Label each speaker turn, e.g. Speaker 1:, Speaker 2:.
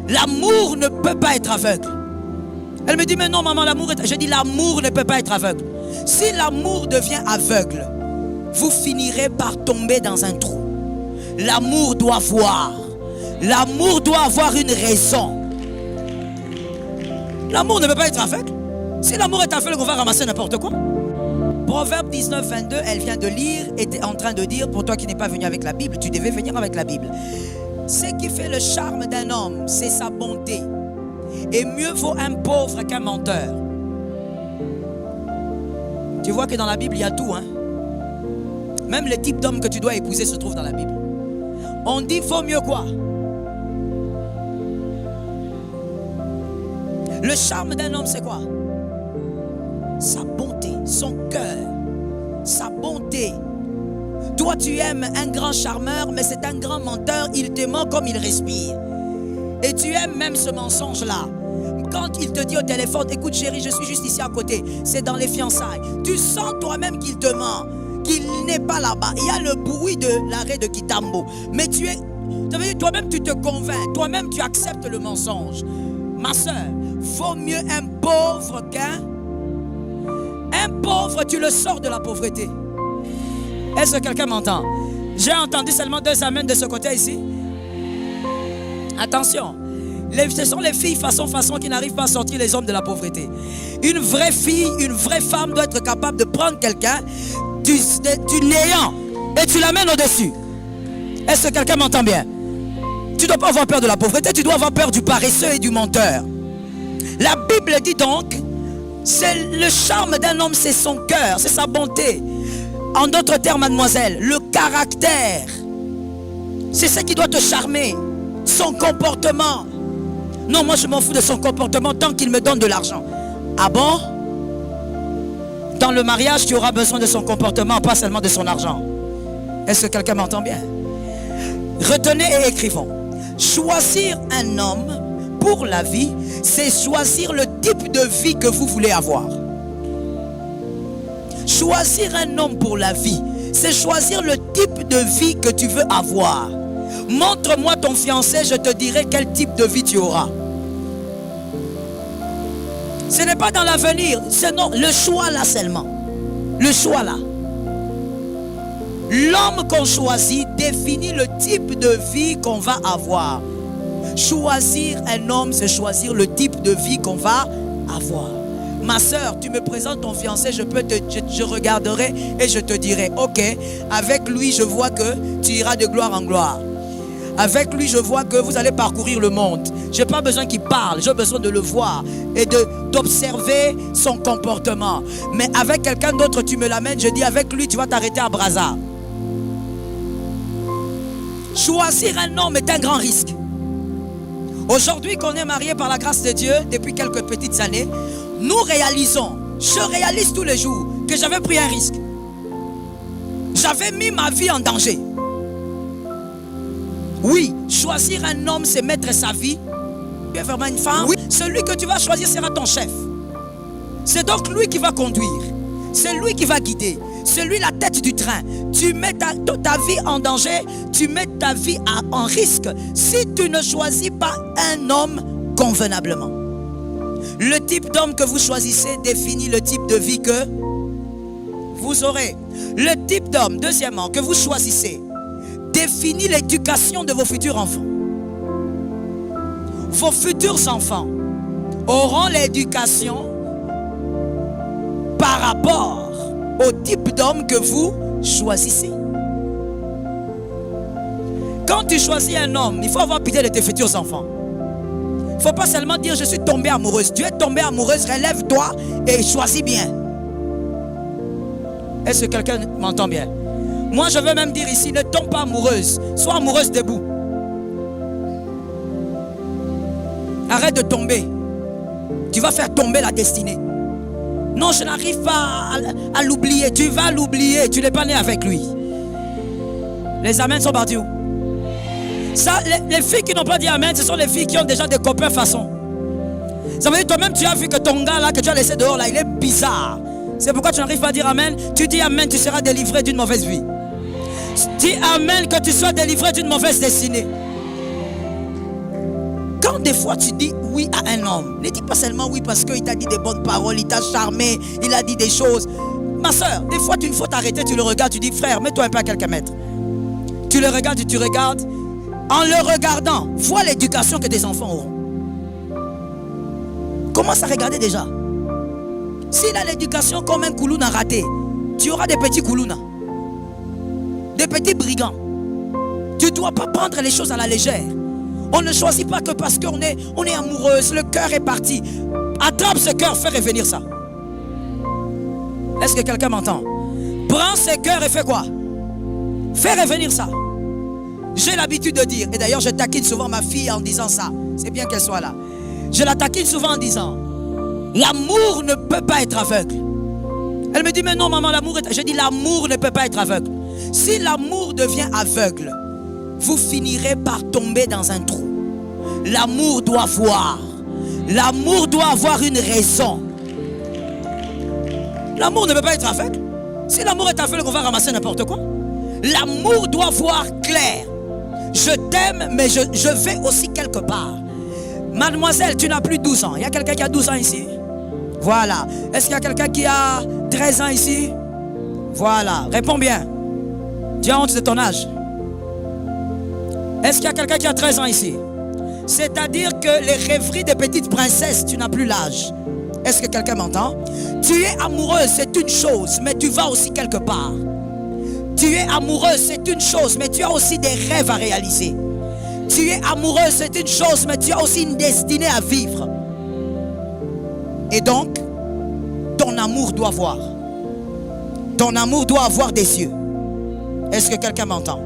Speaker 1: L'amour ne peut pas être aveugle. Elle me dit, mais non maman, l'amour est... Je dis, l'amour ne peut pas être aveugle. Si l'amour devient aveugle, vous finirez par tomber dans un trou. L'amour doit voir. L'amour doit avoir une raison. L'amour ne peut pas être aveugle. Si l'amour est aveugle, on va ramasser n'importe quoi. Proverbe 19, 22, elle vient de lire et est en train de dire, pour toi qui n'es pas venu avec la Bible, tu devais venir avec la Bible. Ce qui fait le charme d'un homme, c'est sa bonté. Et mieux vaut un pauvre qu'un menteur. Tu vois que dans la Bible, il y a tout, hein? Même le type d'homme que tu dois épouser se trouve dans la Bible. On dit, vaut mieux quoi? Le charme d'un homme, c'est quoi? Sa bonté, son cœur, sa bonté. Toi, tu aimes un grand charmeur, mais c'est un grand menteur. Il te ment comme il respire. Et tu aimes même ce mensonge-là. Quand il te dit au téléphone, écoute chérie, je suis juste ici à côté. C'est dans les fiançailles. Tu sens toi-même qu'il te ment, qu'il n'est pas là-bas. Il y a le bruit de l'arrêt de Kitambo. Mais tu es... toi-même, tu te convaincs. Toi-même, tu acceptes le mensonge. Ma soeur, vaut mieux un pauvre qu'un... Un pauvre, tu le sors de la pauvreté. Est-ce que quelqu'un m'entend? J'ai entendu seulement 2 amens de ce côté ici. Attention, ce sont les filles façon qui n'arrivent pas à sortir les hommes de la pauvreté. Une vraie fille, une vraie femme doit être capable de prendre quelqu'un du néant et tu l'amènes au-dessus. Est-ce que quelqu'un m'entend bien? Tu ne dois pas avoir peur de la pauvreté, tu dois avoir peur du paresseux et du menteur. La Bible dit donc, c'est le charme d'un homme, c'est son cœur, c'est sa bonté. En d'autres termes, mademoiselle, le caractère, c'est ce qui doit te charmer. Son comportement. Non, moi je m'en fous de son comportement tant qu'il me donne de l'argent. Ah bon? Dans le mariage, tu auras besoin de son comportement, pas seulement de son argent. Est-ce que quelqu'un m'entend bien? Retenez et écrivons. Choisir un homme pour la vie, c'est choisir le type de vie que vous voulez avoir. Choisir un homme pour la vie, c'est choisir le type de vie que tu veux avoir. Montre-moi ton fiancé, je te dirai quel type de vie tu auras. Ce n'est pas dans l'avenir, c'est non, le choix là seulement. Le choix là. L'homme qu'on choisit définit le type de vie qu'on va avoir. Choisir un homme, c'est choisir le type de vie qu'on va avoir. Ma soeur, tu me présentes ton fiancé, je regarderai et je te dirai, ok, avec lui je vois que tu iras de gloire en gloire. Avec lui je vois que vous allez parcourir le monde. Je n'ai pas besoin qu'il parle, j'ai besoin de le voir et d'observer son comportement. Mais avec quelqu'un d'autre, tu me l'amènes, je dis avec lui tu vas t'arrêter à Brazza. Choisir un homme est un grand risque. Aujourd'hui qu'on est marié par la grâce de Dieu depuis quelques petites années, nous réalisons, je réalise tous les jours que j'avais pris un risque. J'avais mis ma vie en danger. Oui, choisir un homme, c'est mettre sa vie. Tu es vraiment une femme. Oui, celui que tu vas choisir sera ton chef. C'est donc lui qui va conduire. C'est lui qui va guider. C'est lui la tête du train. Tu mets ta vie en danger. Tu mets ta vie en risque si tu ne choisis pas un homme convenablement. Le type d'homme que vous choisissez définit le type de vie que vous aurez. Le type d'homme, deuxièmement, que vous choisissez définit l'éducation de vos futurs enfants. Vos futurs enfants auront l'éducation par rapport au type d'homme que vous choisissez. Quand tu choisis un homme, il faut avoir pitié de tes futurs enfants. Il ne faut pas seulement dire je suis tombée amoureuse. Tu es tombée amoureuse, relève-toi et choisis bien. Est-ce que quelqu'un m'entend bien? Moi je veux même dire ici, ne tombe pas amoureuse. Sois amoureuse debout. Arrête de tomber. Tu vas faire tomber la destinée. Non, je n'arrive pas à l'oublier. Tu vas l'oublier. Tu n'es pas né avec lui. Les amens sont partis où? Ça, les filles qui n'ont pas dit amen, ce sont les filles qui ont déjà des copains façon. Ça veut dire toi-même tu as vu que ton gars là que tu as laissé dehors là, il est bizarre. C'est pourquoi tu n'arrives pas à dire amen. Tu dis amen, tu seras délivré d'une mauvaise vie. Dis amen que tu sois délivré d'une mauvaise destinée. Quand des fois tu dis oui à un homme, ne dis pas seulement oui parce qu'il t'a dit des bonnes paroles, il t'a charmé, il a dit des choses. Ma soeur, des fois il faut t'arrêter, tu le regardes, tu dis frère, mets-toi un peu à quelques mètres. Tu le regardes, tu regardes. En le regardant, vois l'éducation que tes enfants auront. Commence à regarder déjà. S'il a l'éducation comme un koulouna raté, tu auras des petits koulouna, des petits brigands. Tu ne dois pas prendre les choses à la légère. On ne choisit pas que parce qu'on est amoureuse, le cœur est parti. Attrape ce cœur, fais revenir ça. Est-ce que quelqu'un m'entend? Prends ce cœur et fais quoi? Fais revenir ça. J'ai l'habitude de dire, et d'ailleurs je taquine souvent ma fille en disant ça. C'est bien qu'elle soit là. Je la taquine souvent en disant, l'amour ne peut pas être aveugle. Elle me dit, mais non maman, l'amour est... Je dis, l'amour ne peut pas être aveugle. Si l'amour devient aveugle, vous finirez par tomber dans un trou. L'amour doit voir. L'amour doit avoir une raison. L'amour ne peut pas être aveugle. Si l'amour est aveugle, on va ramasser n'importe quoi. L'amour doit voir clair. Je t'aime, mais je vais aussi quelque part. Mademoiselle, tu n'as plus 12 ans. Il y a quelqu'un qui a 12 ans ici? Voilà. Est-ce qu'il y a quelqu'un qui a 13 ans ici? Voilà. Réponds bien. Tu as honte de ton âge? Est-ce qu'il y a quelqu'un qui a 13 ans ici? C'est-à-dire que les rêveries des petites princesses, tu n'as plus l'âge. Est-ce que quelqu'un m'entend? Tu es amoureuse, c'est une chose, mais tu vas aussi quelque part. Tu es amoureuse, c'est une chose, mais tu as aussi des rêves à réaliser. Tu es amoureuse, c'est une chose, mais tu as aussi une destinée à vivre. Et donc, ton amour doit voir. Ton amour doit avoir des yeux. Est-ce que quelqu'un m'entend?